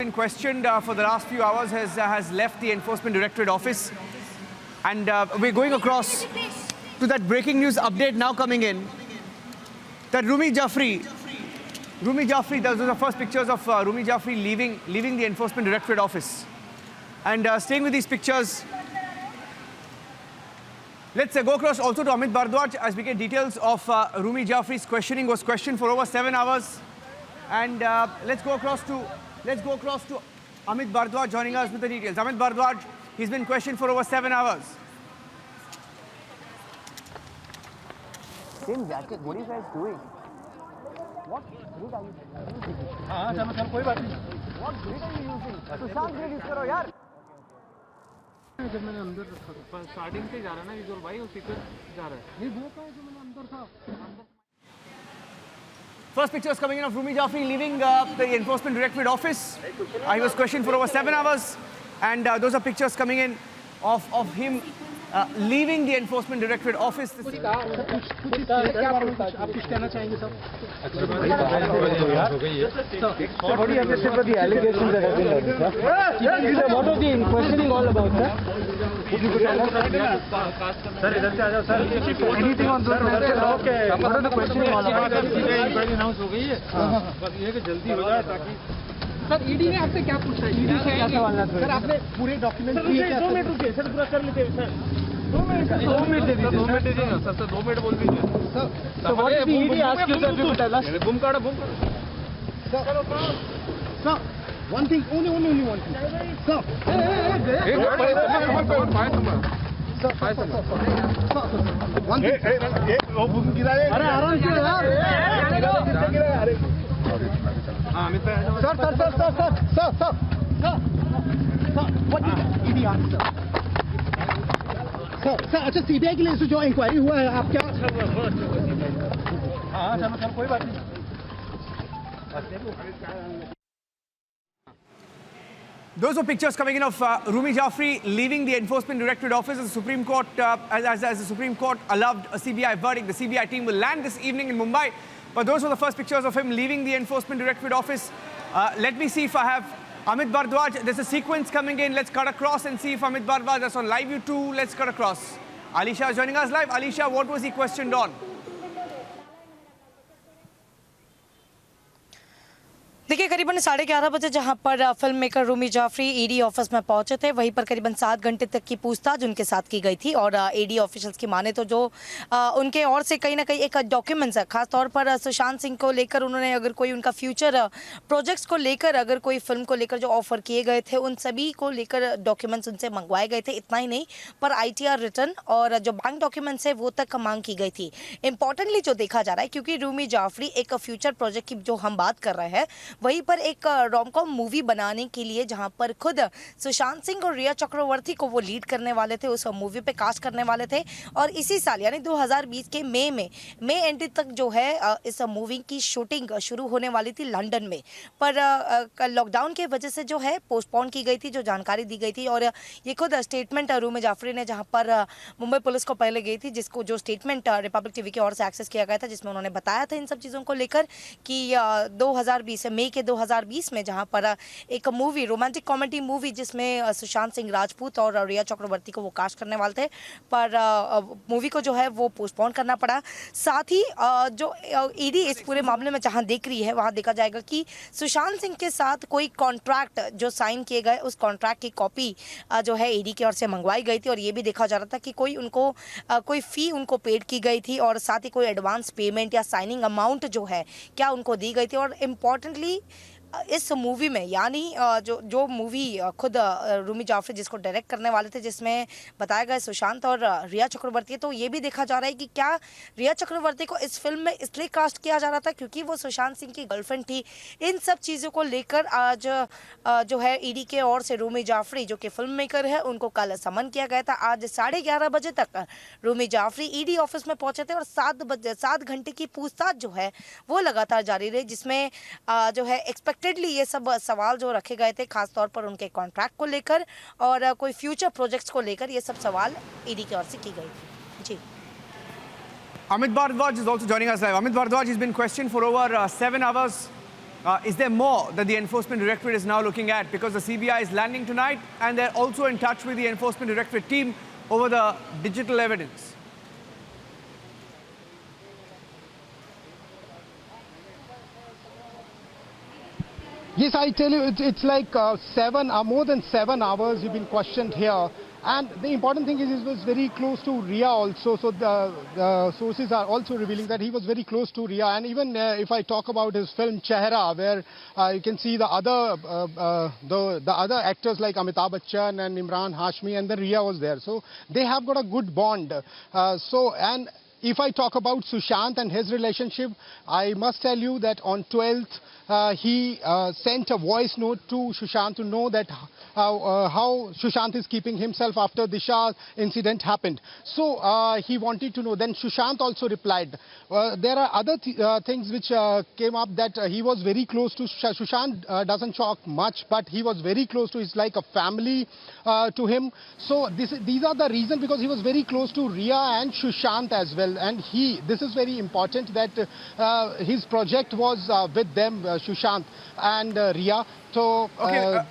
been questioned for the last few hours, has left the Enforcement Directorate office. And we're going across to that breaking news update now coming in. That Rumi Jaffrey, those are the first pictures of Rumi Jaffrey leaving the Enforcement Directorate office. And staying with these pictures, let's go across also to Amit Bhardwaj as we get details of Rumi Jaffrey's questioning. Was questioned for over 7 hours. And let's go across to Amit Bhardwaj joining us with the details. Amit Bhardwaj, he's been questioned for over 7 hours. Same jacket, what are you guys doing? What grid are you using? What grid are you using? Sushant grid use करो यार. जब मैंने अंदर रखा starting से जा रहा है ना विजुअल भाई उसी पे जा रहा है नहीं वो कहाँ है जो मैंने अंदर था. First pictures coming in of Rumi Jaffrey leaving the Enforcement Directorate office. He was questioned for over 7 hours, and those are pictures coming in of him leaving the Enforcement Directorate office. आप कुछ कहना चाहेंगे sir? बड़ी unnecessary allegations that have been made, sir. What was the questioning all about, sir? Sir इधर से आ जाओ sir. Anything on those matters? Okay. What are the questioning all about? Inquiry announce हो गई है. बस ये कि जल्दी हो जाए ताकि सर ईडी ने आपसे क्या पूछा है? ईडी से क्या सवाल है सर? आपने पूरे डॉक्यूमेंट दिए क्या? 2 मिनट रुकिए सर, पूरा कर लेते हैं सर. 2 मिनट दे दीजिए. 2 मिनट दीजिए ना सर. 2 मिनट बोल दीजिए sir. What is the ED ask you sir to tell us? Boom काढ़ो sir. One thing only one thing sir. One thing वो बूम गिराए. अरे आराम से यार. अमित भाई sir what is ED answer sir. अच्छा सीबीआई के लिए जो इंक्वायरी हुआ है आप क्या? हाँ चलो कोई बात नहीं. Those were pictures coming in of Rumi Jaffrey leaving the Enforcement Directorate office as the Supreme Court, as the Supreme Court allowed a CBI verdict. The CBI team will land this evening in Mumbai. But those were the first pictures of him leaving the Enforcement Directorate office. Let me see if I have Amit Bhardwaj. There's a sequence coming in. Let's cut across and see if Amit Bhardwaj is on live view too. Let's cut across. Alisha is joining us live. Alisha, what was he questioned on? देखिए करीबन 11:30 बजे जहां पर film maker Rumi Jafri ED office में पहुंचे थे, वहीं पर करीबन 7 घंटे तक की पूछताछ उनके साथ की गई थी। और ईडी ऑफिशियल्स की माने तो जो उनके और से कहीं ना कहीं एक डॉक्यूमेंट्स है, खासतौर पर सुशांत सिंह को लेकर उन्होंने अगर कोई उनका फ्यूचर प्रोजेक्ट्स को लेकर अगर कोई फिल्म को लेकर जो ऑफर किए गए थे उन सभी को लेकर डॉक्यूमेंट्स उनसे मंगवाए गए थे। इतना ही नहीं पर ITR रिटर्न और जो बैंक डॉक्यूमेंट्स है वो तक मांग की गई थी। इंपॉर्टेंटली जो देखा जा रहा है, क्योंकि रूमी जाफरी एक फ्यूचर प्रोजेक्ट की जो हम बात कर रहे हैं वहीं पर एक रोमकॉम मूवी बनाने के लिए जहां पर खुद सुशांत सिंह और रिया चक्रवर्ती को वो लीड करने वाले थे, उस मूवी पे कास्ट करने वाले थे। और इसी साल यानी 2020 के मई एंड तक जो है इस मूवी की शूटिंग शुरू होने वाली थी लंदन में, पर लॉकडाउन की वजह से जो है पोस्टपोन की गई थी, जो जानकारी दी गई थी। और ये खुद स्टेटमेंट रूमी जाफरी ने जहाँ पर मुंबई पुलिस को पहले गई थी, जिसको जो स्टेटमेंट रिपब्लिक टीवी की ओर से एक्सेस किया गया था, जिसमें उन्होंने बताया था इन सब चीज़ों को लेकर कि 2020 मई के 2020 में जहां पर एक मूवी रोमांटिक कॉमेडी मूवी जिसमें सुशांत सिंह राजपूत और रिया चक्रवर्ती को वो कास्ट करने वाले थे, पर मूवी को जो है वो पोस्टपोन करना पड़ा। साथ ही जो ईडी इस पूरे मामले में जहां देख रही है वहां देखा जाएगा कि सुशांत सिंह के साथ कोई कॉन्ट्रैक्ट जो साइन किए गए उस कॉन्ट्रैक्ट की कॉपी जो है ईडी की ओर से मंगवाई गई थी। और ये भी देखा जा रहा था कि कोई उनको कोई फ़ी उनको पेड की गई थी और साथ ही कोई एडवांस पेमेंट या साइनिंग अमाउंट जो है क्या उनको दी गई थी। और इम्पॉर्टेंटली इस मूवी में यानी जो मूवी खुद रूमी जाफरी जिसको डायरेक्ट करने वाले थे, जिसमें बताया गया सुशांत और रिया चक्रवर्ती, तो ये भी देखा जा रहा है कि क्या रिया चक्रवर्ती को इस फिल्म में इसलिए कास्ट किया जा रहा था क्योंकि वो सुशांत सिंह की गर्लफ्रेंड थी। इन सब चीज़ों को लेकर आज जो है ईडी के ओर से रूमी जाफरी जो कि फिल्म मेकर है उनको कल समन किया गया था। आज 11:30 बजे तक रूमी जाफरी ईडी ऑफिस में पहुंचे थे और 7 घंटे की पूछताछ जो है वो लगातार जारी रही, जिसमें जो है ये सब सवाल जो रखे गए थे खासतौर पर उनके कॉन्ट्रैक्ट को लेकर और कोई फ्यूचर प्रोजेक्ट्स को लेकर, ये सब सवाल ईडी की ओर से की गई थी। जी Amit Bhardwaj is also joining us live. Amit Bhardwaj has been questioned for over 7 hours. Is there more that the Enforcement Directorate is now looking at? Because the CBI is landing tonight and they're also in touch with the Enforcement Directorate team over the digital evidence. Yes, I tell you, it's like more than 7 hours you've been questioned here. And the important thing is he was very close to Ria also. So the sources are also revealing that he was very close to Ria. And even if I talk about his film Chehra, where you can see the other actors like Amitabh Bachchan and Imran Hashmi, and then Ria was there. So they have got a good bond. And if I talk about Sushant and his relationship, I must tell you that on 12th, he sent a voice note to Sushant to know that how Sushant is keeping himself after Disha incident happened. So he wanted to know. Then Sushant also replied. There are other things which came up, that he was very close to Sushant. Doesn't talk much, but he was very close to. It's like a family to him. So these are the reasons, because he was very close to Ria and Sushant as well. And this is very important, that his project was with them, Sushant and Ria. So. Okay,